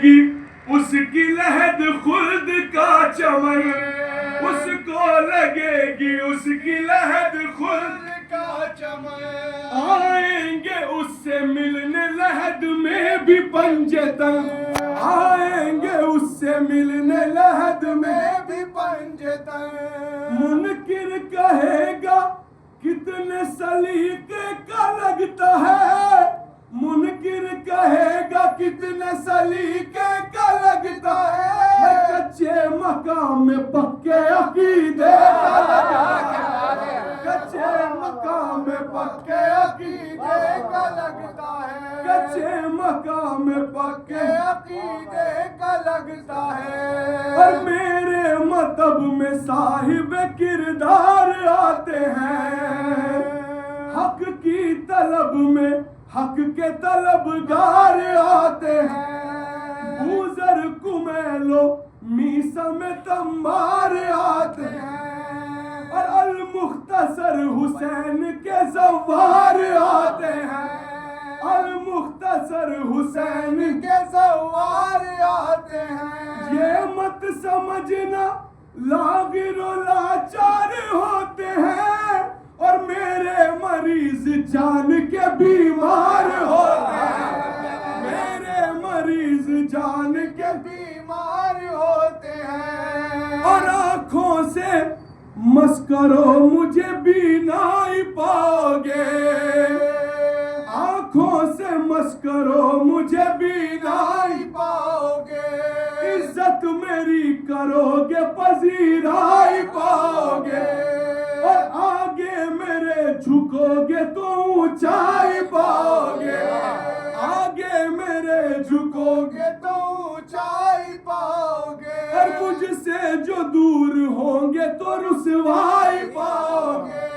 लगेगी उसकी लहद खुल्द का चमन, उसको लगेगी उसकी लहद खुल्द का चमन। आएंगे उससे मिलने लहद में भी पंजतन, आएंगे उससे मिलने लहद में भी पंजतन। मुनकिर कहेगा कितने सलीके का लगता है, मुनकिर कहेगा कितने सलीके का लगता है। कच्चे मकाम में पक्के अकीदे का लगता है, कच्चे मकाम में पक्के अकीदे का लगता है, कच्चे मकाम में पक्के अकीदे का लगता है। और मेरे मतब में साहिब किरदार आते हैं, हक की तलब में हक के तलबगार आते हैं। बूजर कुमेलो मीसा में तम्बार आते हैं, और अल मुख्तसर हुसैन के जवार आते हैं, अल मुख्तसर हुसैन के सवार आते हैं। ये मत समझना लागिरो लाचार होते हैं, और मेरे मरीज जान के बीमार होते हैं, मेरे मरीज जान के बीमार होते हैं। और आंखों से मस्करो मुझे बीनाई पाओगे, आंखों से मस्करो मुझे बीनाई पाओगे। इज्जत मेरी करोगे पजीराई पाओगे, और आगे मेरे झुकोगे तो ऊंचाई पाओगे, आगे मेरे झुकोगे तो ऊंचाई पाओगे। और मुझसे जो दूर होंगे तो रुसवाई पाओगे,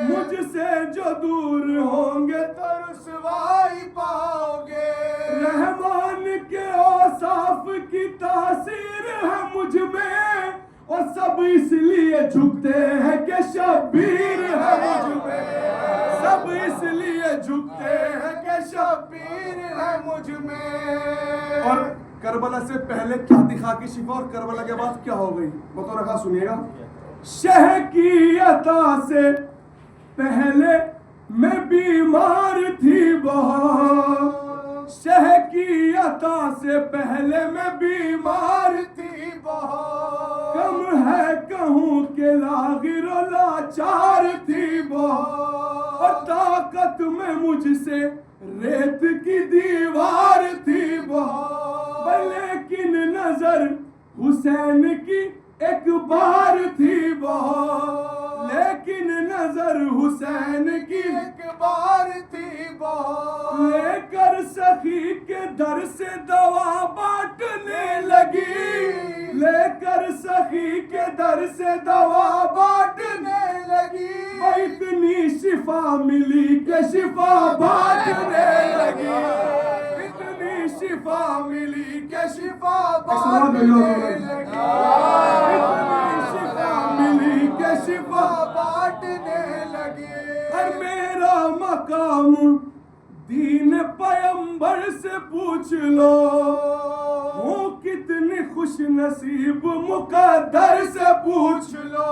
मुझसे जो दूर होंगे तो रुसवाई पाओगे। रहमान के औसाफ की तासीर है मुझ में, और सब इसलिए झुकते हैं कि शब्बीर है मुझ में, सब इसलिए झुकते हैं कि शब्बीर है मुझ में। और करबला से पहले क्या दिखा की शिफा और करबला के बाद क्या हो गई, बतौर रखा सुनिएगा। शह की अता से पहले मैं बीमार थी बहुत, शह की अता से पहले मैं बीमार थी बहुत। कम है कहूँ के लागिरो लाचार थी बहुत, और ताकत में मुझसे रेत की दीवार थी बहुत। लेकिन नजर हुसैन की एक बार थी बहुत, लेकिन नजर हुसैन की एक बार थी बहुत। लेकर सखी के दर से दवा बांटने लगी, लेकर सखी के दर से दवा बांटने लगी। इतनी शिफा मिली कि शिफा बांटने लगी, इतनी शिफा मिली कि शिफा बांटने लगी, इतनी शिफा मिली कि शिफा बांटने लगी। और मेरा मकाम दीन पैगंबर से पूछ लो, हूँ कितनी खुश नसीब मुकद्दर से पूछ लो,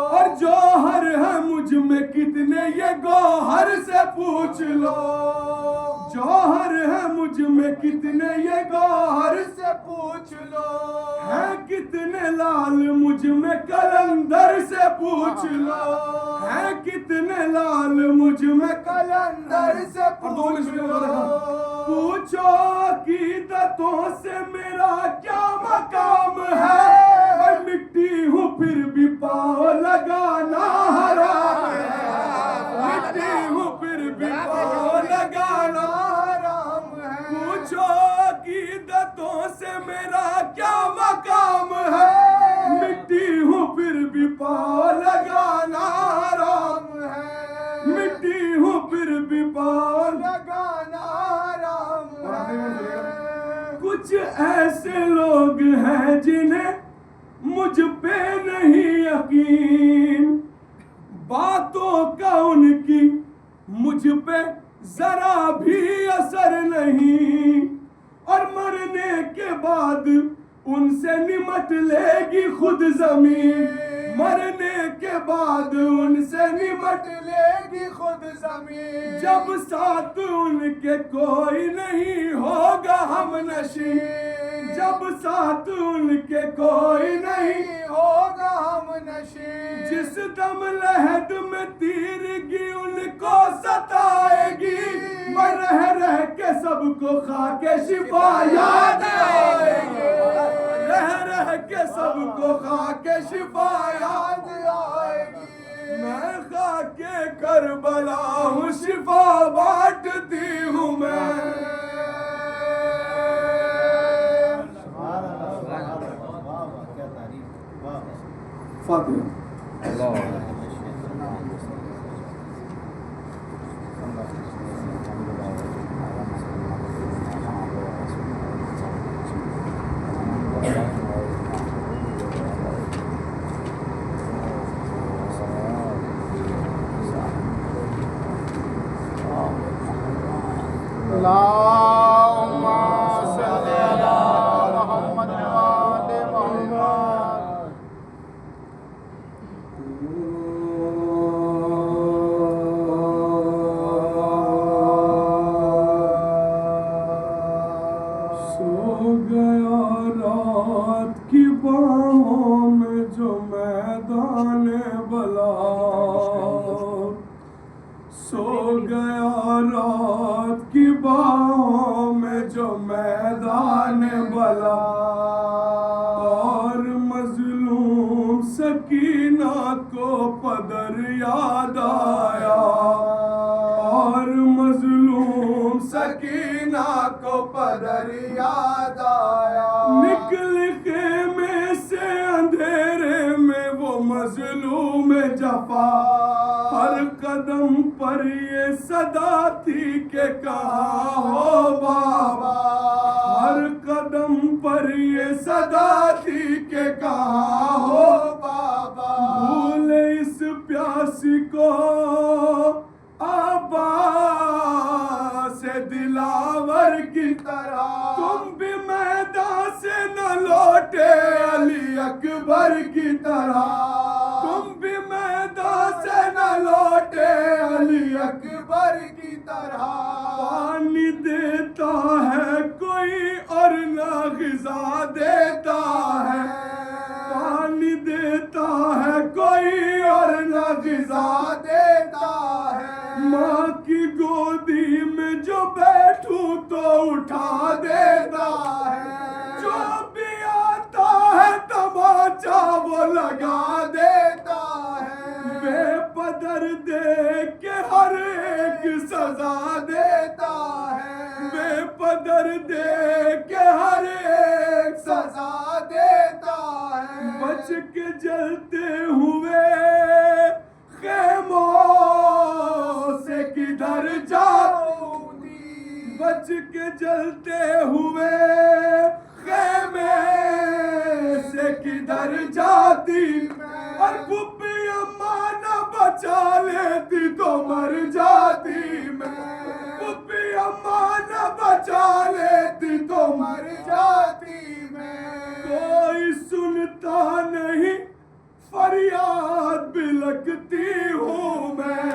और जौहर है मुझ में कितने ये गौहर से पूछ लो, जौहर है मुझ में कितने ये गौहर से पूछ लो। है कितने लाल मुझ में कलंदर से पूछ लो, है कितने लाल मुझ में कलंदर से पूछ लो। पूछो अकीदतों से मेरा क्या मकाम है, मैं मिट्टी हूँ फिर भी पाँव लगाना हराम है, मिट्टी हूँ फिर भी पाँव लगाना हराम है। पूछो अकीदतों से मेरा क्या मकाम है, मिट्टी हूँ फिर भी पाँव लगाना हराम है। मिट्टी हूँ फिर भी पाँव लगाना हराम है। कुछ ऐसे लोग हैं जिन्हें मुझ पे नहीं यकीन, बातों का उनकी मुझ पे जरा भी असर नहीं, और मरने के बाद उनसे निमट लेगी खुद जमीन, मरने के बाद उनसे निमट लेगी खुद जमीन। जब साथ उनके कोई नहीं होगा हम नशी, जब साथ उनके कोई नहीं होगा हम नशी। जिस दम लहद में तीरगी उनको सताएगी, मैं रह रह के सबको खा के शिफा याद आएगी, रह रह के सबको खा के शिफा याद आएगी। मैं खा के करबला हूँ, शिफा बांटती हूँ मैं। फातिहा। अल्लाहुम्मा सल्ली अला मुहम्मद व आले मुहम्मद। सो गया रात की बाहों में जो मैदान बला, सो गया रात की बाहों में जो मैदान बला, और मजलूम सकीना को पदर याद आया, और मजलूम सकीना को पदर याद आया। निकल खेमे से अंधेरे में वो मजलूम जफा, हर कदम पर ये सदा थी के कहाँ हो बाबा, हर कदम पर ये सदा थी के कहाँ हो बाबा। भूले इस प्यासी को आबा से दिलावर की तरह, तुम भी मैदान से न लौटे अली अकबर की तरह, तुम भी मैदान से न लौटे अली अकबर की तरह। पानी देता है कोई और ना ग़िज़ा देता है, पानी देता है कोई और ना ग़िज़ा देता है। माँ की गोदी में जो बैठूं तो उठा देता है, जो भी आता है तमाचा वो लगा देता है। बेपदर देख के हर एक सजा देता है, बेपदर देख के हर एक सजा देता है। बच के जलते हुए खेमों से किधर जाऊंगी, बच के जलते हुए खेमे से किधर जाती। और पुप्पी अम्मा न बचा लेती तो मर जाती मैं, पुप्पी अम्मा न बचा लेती तो मर जाती मैं। कोई सुनता नहीं फरियाद बिलखती हूँ मैं,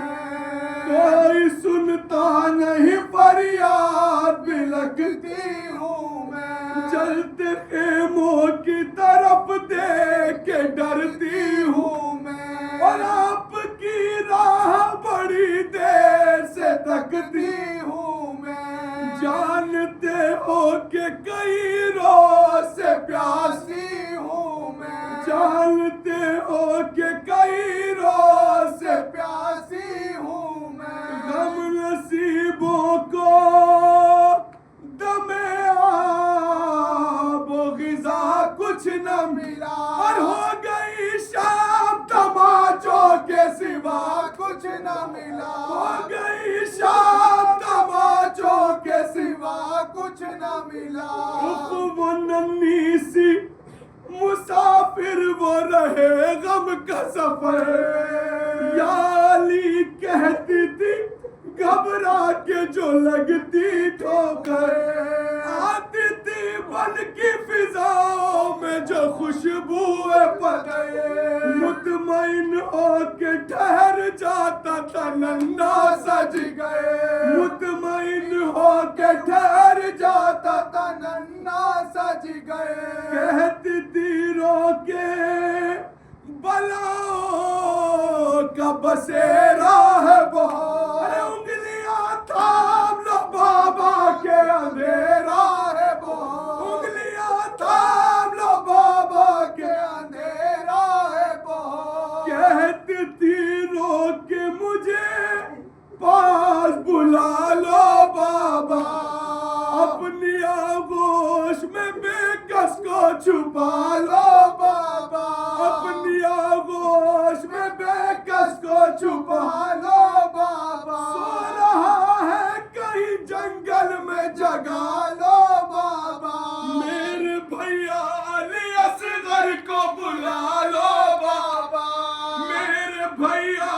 कोई सुनता नहीं फरियाद बिलखती हूँ मैं। चलते खेमों की तरफ देख के डरती हूँ मैं, और आपकी राह बड़ी देर से तकती हूँ मैं। जानते हो कि कई रोज से प्यासी हूँ मैं, जानते हो कि कई रोज से प्यासी हूँ मैं। गम नसीबों को दमे आबो ग़िज़ा कुछ न मिला, और हो गई शाम तमाचों के सिवा कुछ न मिला, हो गई शाम तमाचों के सिवा कुछ न मिला। वो नन्ही सी मुसाफिर वो रहे गम का सफर, या अली कहती थी घबरा के जो लगती ठोकर, आती थी मन की फिजाओं में जो खुशबुएं पड़े, मुतमईन होके ठहर जाता था नन्ना सज गए, मुतमईन होके ठहर जाता था नन्ना सज गए। कहती तीरों के बलाओं का बसेरा है बहुत, अरे उंगलियां थाम लो बाबा के अंधेरा है बहुत, उंगलियां थाम लो बाबा के अंधेरा है बहुत। कहती तीरों के मुझे पास बुला लो बाबा, अपनी आगोश में बेकस को छुपा लो बाबा, अपनी आगोश में बेकस को छुपा लो बाबा, सो रहा है कहीं जंगल में जगा लो बाबा, मेरे भैया अली असगर को बुला लो बाबा, मेरे भैया